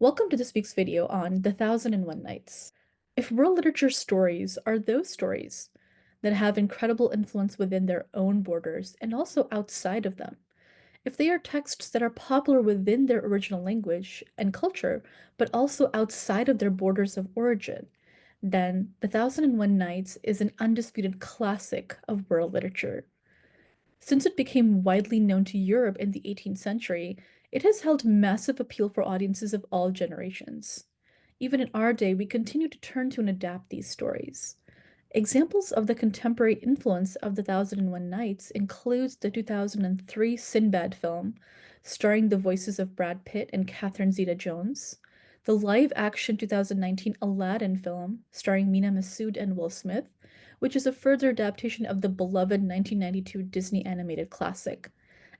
Welcome to this week's video on The Thousand and One Nights. If world literature stories are those stories that have incredible influence within their own borders and also outside of them, if they are texts that are popular within their original language and culture, but also outside of their borders of origin, then The Thousand and One Nights is an undisputed classic of world literature. Since it became widely known to Europe in the 18th century, it has held massive appeal for audiences of all generations. Even in our day, we continue to turn to and adapt these stories. Examples of the contemporary influence of The Thousand and One Nights includes the 2003 Sinbad film, starring the voices of Brad Pitt and Catherine Zeta-Jones, the live-action 2019 Aladdin film, starring Mina Massoud and Will Smith, which is a further adaptation of the beloved 1992 Disney animated classic,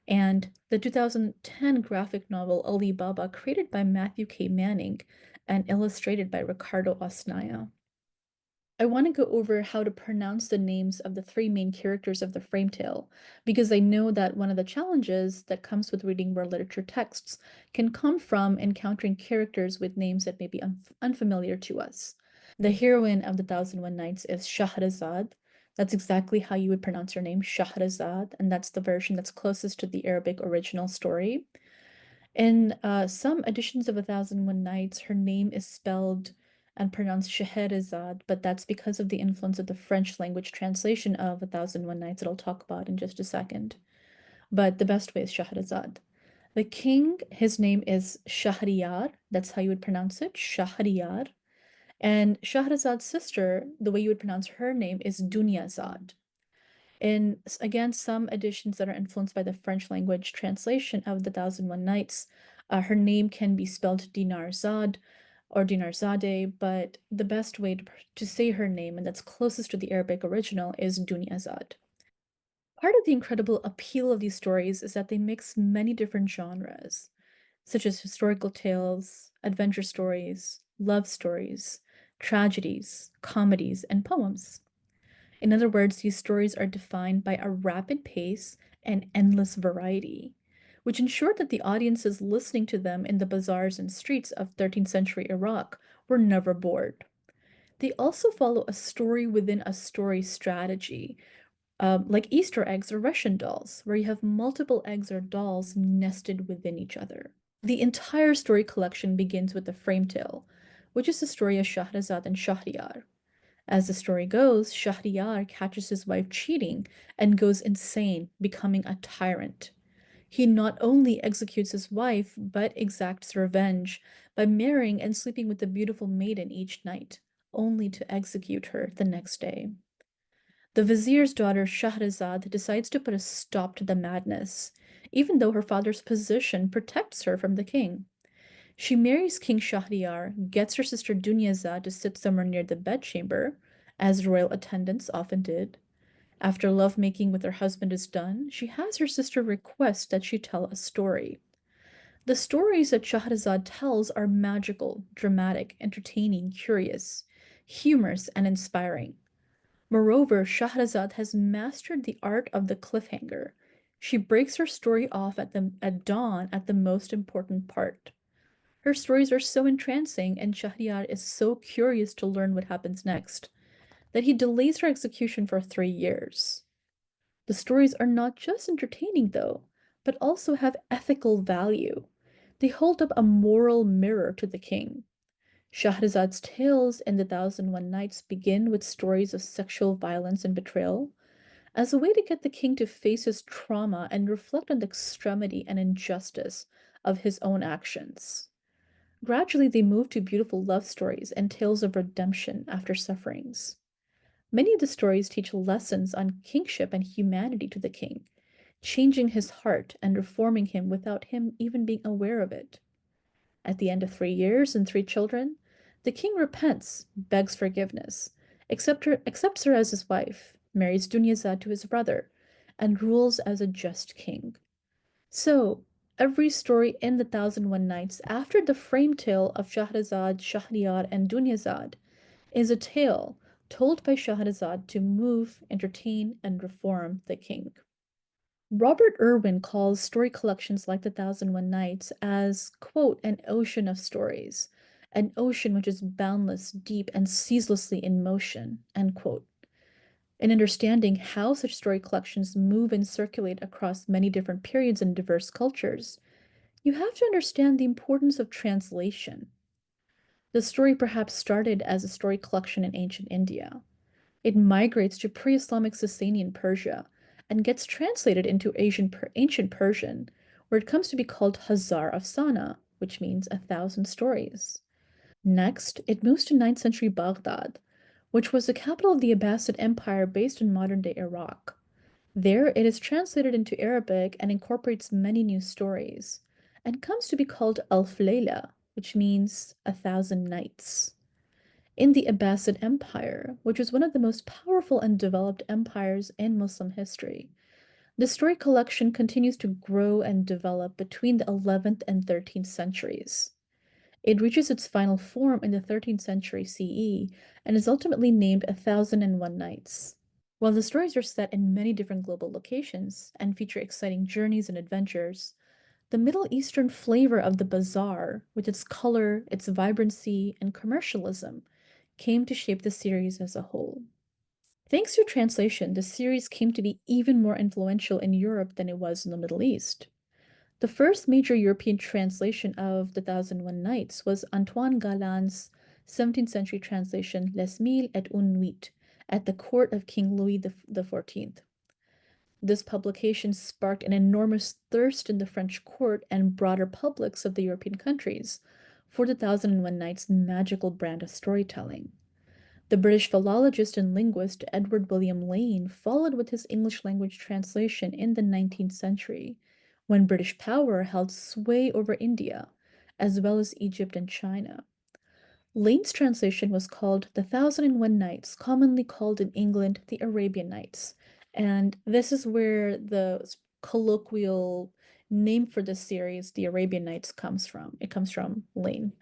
and the 2010 graphic novel Ali Baba, created by Matthew K. Manning and illustrated by Ricardo Osnaya. I want to go over how to pronounce the names of the three main characters of the frame tale, because I know that one of the challenges that comes with reading world literature texts can come from encountering characters with names that may be unfamiliar to us. The heroine of The Thousand and One Nights is Shahrazad. That's exactly how you would pronounce her name, Shahrazad, and that's the version that's closest to the Arabic original story. In some editions of A Thousand and One Nights, her name is spelled and pronounced Scheherazade, but that's because of the influence of the French language translation of A Thousand and One Nights that I'll talk about in just a second. But the best way is Scheherazade. The king, his name is Shahriyar. That's how you would pronounce it, Shahriyar. And Shahrazad's sister, the way you would pronounce her name is Dunyazad. In again some editions that are influenced by the French language translation of The Thousand and One Nights, her name can be spelled Dinarzad or Dinarzade, but the best way to say her name, and that's closest to the Arabic original, is Dunyazad. Part of the incredible appeal of these stories is that they mix many different genres, such as historical tales, adventure stories, love stories, tragedies, comedies, and poems. In other words, these stories are defined by a rapid pace and endless variety, which ensured that the audiences listening to them in the bazaars and streets of 13th century Iraq were never bored. They also follow a story within a story strategy, like Easter eggs or Russian dolls, where you have multiple eggs or dolls nested within each other. The entire story collection begins with the frame tale, which is the story of Shahrazad and Shahriyar. As the story goes, Shahriyar catches his wife cheating and goes insane, becoming a tyrant. He not only executes his wife, but exacts revenge by marrying and sleeping with the beautiful maiden each night, only to execute her the next day. The vizier's daughter Shahrazad decides to put a stop to the madness, even though her father's position protects her from the king. She marries King Shahryar, gets her sister Dunyazad to sit somewhere near the bedchamber, as royal attendants often did. After lovemaking with her husband is done, she has her sister request that she tell a story. The stories that Shahrazad tells are magical, dramatic, entertaining, curious, humorous, and inspiring. Moreover, Shahrazad has mastered the art of the cliffhanger. She breaks her story off at dawn at the most important part. Her stories are so entrancing, and Shahryar is so curious to learn what happens next, that he delays her execution for 3 years. The stories are not just entertaining, though, but also have ethical value. They hold up a moral mirror to the king. Shahrazad's tales in The Thousand and One Nights begin with stories of sexual violence and betrayal, as a way to get the king to face his trauma and reflect on the extremity and injustice of his own actions. Gradually, they move to beautiful love stories and tales of redemption after sufferings. Many of the stories teach lessons on kingship and humanity to the king, changing his heart and reforming him without him even being aware of it. At the end of 3 years and 3 children, the king repents, begs forgiveness, accepts her as his wife, marries Dunyazad to his brother, and rules as a just king. So, every story in The Thousand and One Nights, after the frame tale of Shahrazad, Shahriyar, and Dunyazad, is a tale told by Shahrazad to move, entertain, and reform the king. Robert Irwin calls story collections like The Thousand and One Nights as, quote, an ocean of stories, an ocean which is boundless, deep, and ceaselessly in motion, end quote. In understanding how such story collections move and circulate across many different periods and diverse cultures, you have to understand the importance of translation. The story perhaps started as a story collection in ancient India. It migrates to pre-Islamic Sasanian Persia and gets translated into ancient Persian, where it comes to be called Hazar Afsana, which means 1,000 stories. Next, it moves to 9th century Baghdad, which was the capital of the Abbasid Empire based in modern-day Iraq. There, it is translated into Arabic and incorporates many new stories, and comes to be called Alf Layla, which means 1,000 nights. In the Abbasid Empire, which was one of the most powerful and developed empires in Muslim history, the story collection continues to grow and develop between the 11th and 13th centuries. It reaches its final form in the 13th century CE and is ultimately named A Thousand and One Nights. While the stories are set in many different global locations and feature exciting journeys and adventures, the Middle Eastern flavor of the bazaar, with its color, its vibrancy, and commercialism, came to shape the series as a whole. Thanks to translation, the series came to be even more influential in Europe than it was in the Middle East. The first major European translation of The Thousand and One Nights was Antoine Galland's 17th century translation Les Mille et Une Nuits at the court of King Louis XIV. This publication sparked an enormous thirst in the French court and broader publics of the European countries for The Thousand and One Nights' magical brand of storytelling. The British philologist and linguist Edward William Lane followed with his English language translation in the 19th century, when British power held sway over India, as well as Egypt and China. Lane's translation was called The Thousand and One Nights, commonly called in England the Arabian Nights, and this is where the colloquial name for this series, the Arabian Nights, comes from. It comes from Lane.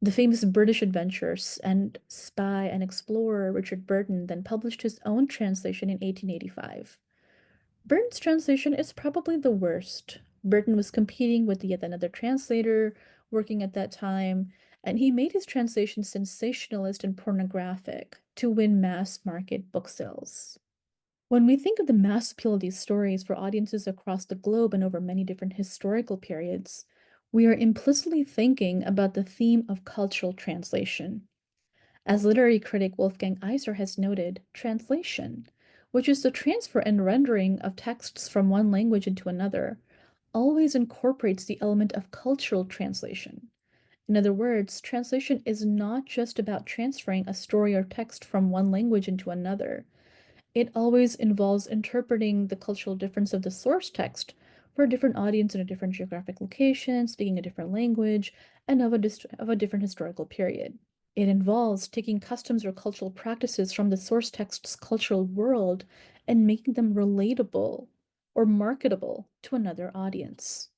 The famous British adventurer and spy and explorer Richard Burton then published his own translation in 1885. Burton's translation is probably the worst. Burton was competing with yet another translator working at that time, and he made his translation sensationalist and pornographic to win mass market book sales. When we think of the mass appeal of these stories for audiences across the globe and over many different historical periods, we are implicitly thinking about the theme of cultural translation. As literary critic Wolfgang Iser has noted, translation, which is the transfer and rendering of texts from one language into another, always incorporates the element of cultural translation. In other words, translation is not just about transferring a story or text from one language into another. It always involves interpreting the cultural difference of the source text for a different audience in a different geographic location, speaking a different language, and of a different historical period. It involves taking customs or cultural practices from the source text's cultural world and making them relatable or marketable to another audience.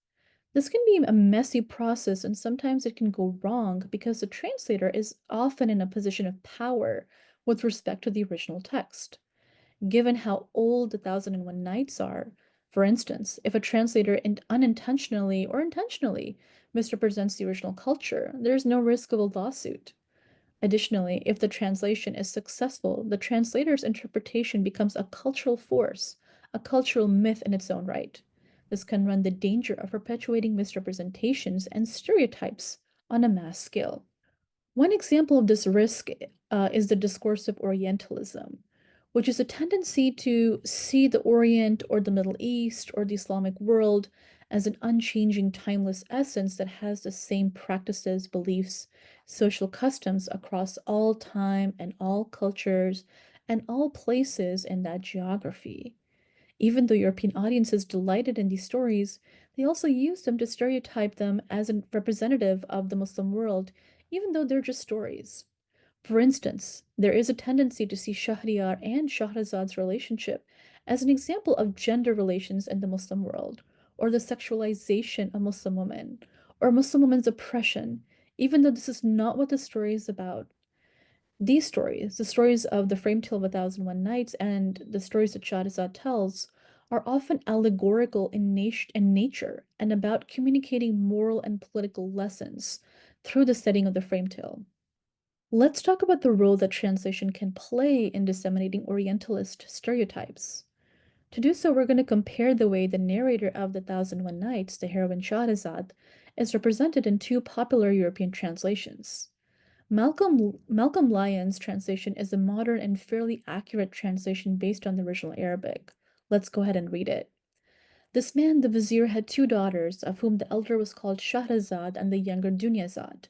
This can be a messy process, and sometimes it can go wrong because the translator is often in a position of power with respect to the original text. Given how old The Thousand and One Nights are, for instance, if a translator unintentionally or intentionally misrepresents the original culture, there is no risk of a lawsuit. Additionally, if the translation is successful, the translator's interpretation becomes a cultural force, a cultural myth in its own right. This can run the danger of perpetuating misrepresentations and stereotypes on a mass scale. One example of this risk is the discourse of Orientalism, which is a tendency to see the Orient or the Middle East or the Islamic world as an unchanging, timeless essence that has the same practices, beliefs, social customs across all time and all cultures and all places in that geography. Even though European audiences delighted in these stories, they also used them to stereotype them as a representative of the Muslim world, even though they're just stories. For instance, there is a tendency to see Shahryar and Shahrazad's relationship as an example of gender relations in the Muslim world, or the sexualization of Muslim women, or Muslim women's oppression, even though this is not what the story is about. These stories, the stories of the Frame Tale of 1,001 Nights and the stories that Shahrazad tells, are often allegorical in nature and about communicating moral and political lessons through the setting of the frame tale. Let's talk about the role that translation can play in disseminating Orientalist stereotypes. To do so, we're going to compare the way the narrator of The Thousand and One Nights, the heroine Shahrazad, is represented in two popular European translations. Malcolm Lyon's translation is a modern and fairly accurate translation based on the original Arabic. Let's go ahead and read it. This man, the vizier, had two daughters, of whom the elder was called Shahrazad and the younger Dunyazad.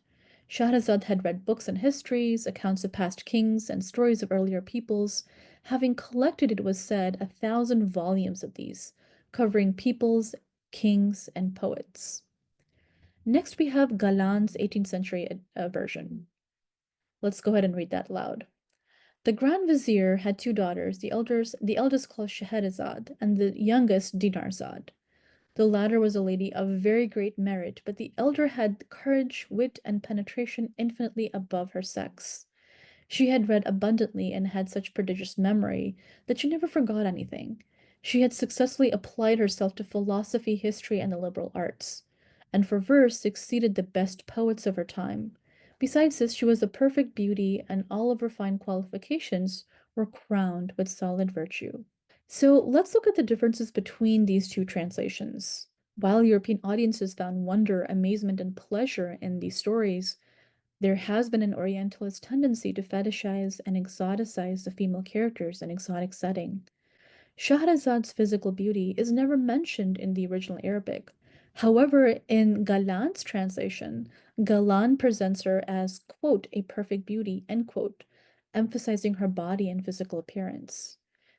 Shahrazad had read books and histories, accounts of past kings, and stories of earlier peoples, having collected, it was said, 1,000 volumes of these, covering peoples, kings, and poets. Next, we have Galan's 18th century version. Let's go ahead and read that loud. The Grand Vizier had two daughters, the eldest called Scheherazade, and the youngest Dinarzade. The latter was a lady of very great merit, but the elder had courage, wit, and penetration infinitely above her sex. She had read abundantly and had such prodigious memory that she never forgot anything. She had successfully applied herself to philosophy, history, and the liberal arts, and for verse exceeded the best poets of her time. Besides this, she was a perfect beauty, and all of her fine qualifications were crowned with solid virtue. So let's look at the differences between these two translations. While European audiences found wonder, amazement, and pleasure in these stories, there has been an Orientalist tendency to fetishize and exoticize the female characters in exotic setting. Shahrazad's physical beauty is never mentioned in the original Arabic. However, in Galan's translation, Galan presents her as, quote, a perfect beauty, end quote, emphasizing her body and physical appearance.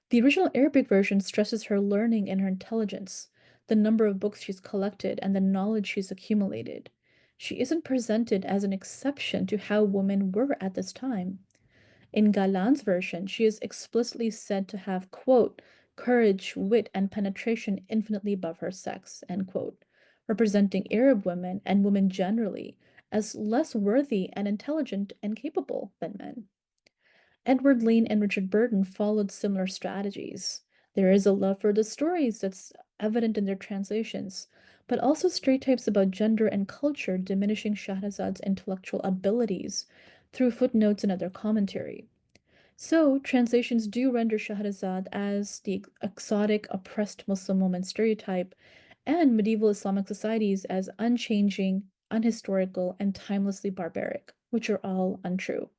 The original Arabic version stresses her learning and her intelligence, the number of books she's collected, and the knowledge she's accumulated. She isn't presented as an exception to how women were at this time. In Galan's version, she is explicitly said to have, quote, courage, wit, and penetration infinitely above her sex, end quote, representing Arab women and women generally as less worthy and intelligent and capable than men. Edward Lean and Richard Burton followed similar strategies. There is a love for the stories that's evident in their translations, but also stereotypes about gender and culture diminishing Shahrazad's intellectual abilities through footnotes and other commentary. So, translations do render Shahrazad as the exotic, oppressed Muslim woman stereotype, and medieval Islamic societies as unchanging, unhistorical, and timelessly barbaric, which are all untrue.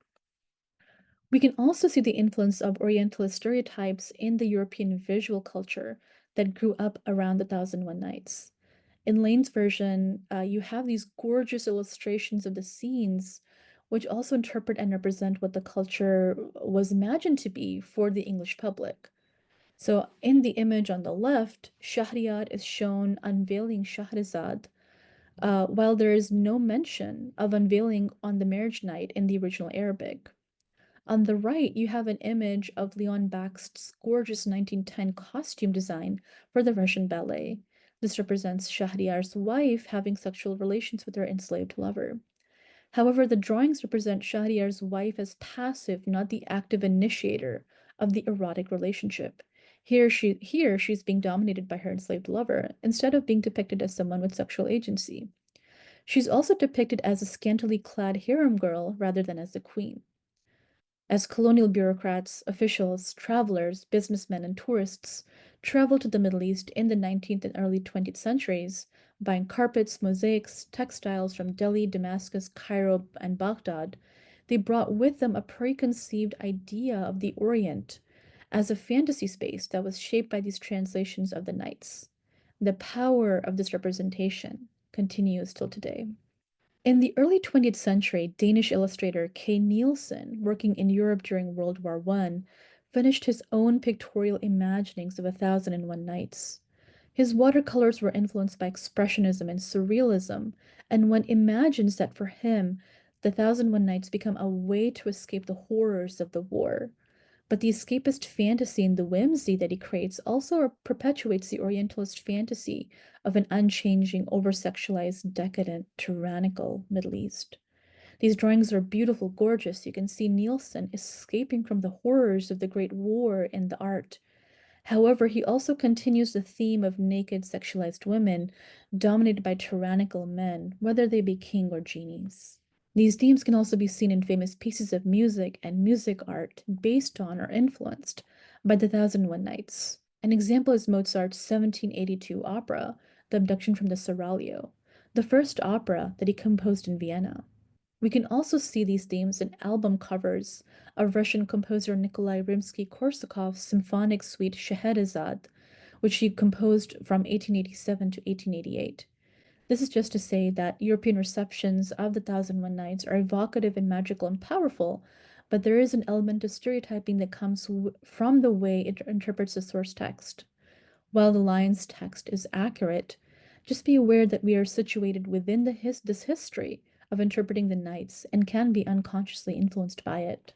We can also see the influence of Orientalist stereotypes in the European visual culture that grew up around the Thousand and One Nights. In Lane's version, you have these gorgeous illustrations of the scenes, which also interpret and represent what the culture was imagined to be for the English public. So, in the image on the left, Shahryar is shown unveiling Shahrazad, while there is no mention of unveiling on the marriage night in the original Arabic. On the right, you have an image of Leon Bakst's gorgeous 1910 costume design for the Russian ballet. This represents Shahryar's wife having sexual relations with her enslaved lover. However, the drawings represent Shahryar's wife as passive, not the active initiator of the erotic relationship. Here she's being dominated by her enslaved lover, instead of being depicted as someone with sexual agency. She's also depicted as a scantily clad harem girl rather than as a queen. As colonial bureaucrats, officials, travelers, businessmen, and tourists traveled to the Middle East in the 19th and early 20th centuries, buying carpets, mosaics, textiles from Delhi, Damascus, Cairo, and Baghdad, they brought with them a preconceived idea of the Orient as a fantasy space that was shaped by these translations of the nights. The power of this representation continues till today. In the early 20th century, Danish illustrator K. Nielsen, working in Europe during World War I, finished his own pictorial imaginings of A Thousand and One Nights. His watercolors were influenced by Expressionism and Surrealism, and one imagines that for him, The Thousand and One Nights become a way to escape the horrors of the war. But the escapist fantasy and the whimsy that he creates also perpetuates the Orientalist fantasy of an unchanging, over-sexualized, decadent, tyrannical Middle East. These drawings are beautiful, gorgeous. You can see Nielsen escaping from the horrors of the Great War in the art. However, he also continues the theme of naked, sexualized women dominated by tyrannical men, whether they be king or genies. These themes can also be seen in famous pieces of music and music art based on or influenced by the Thousand and One Nights. An example is Mozart's 1782 opera, The Abduction from the Seraglio, the first opera that he composed in Vienna. We can also see these themes in album covers of Russian composer Nikolai Rimsky-Korsakov's symphonic suite Scheherazade, which he composed from 1887 to 1888. This is just to say that European receptions of the Thousand and One Nights are evocative and magical and powerful, but there is an element of stereotyping that comes from the way it interprets the source text. While the lion's text is accurate, just be aware that we are situated within this history of interpreting the nights and can be unconsciously influenced by it.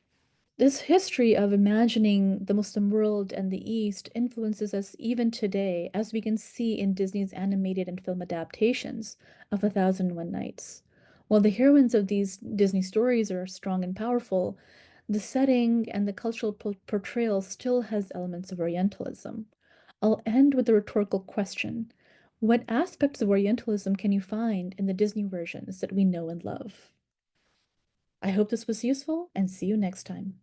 This history of imagining the Muslim world and the East influences us even today, as we can see in Disney's animated and film adaptations of A Thousand and One Nights. While the heroines of these Disney stories are strong and powerful, the setting and the cultural portrayal still has elements of Orientalism. I'll end with a rhetorical question. What aspects of Orientalism can you find in the Disney versions that we know and love? I hope this was useful, and see you next time.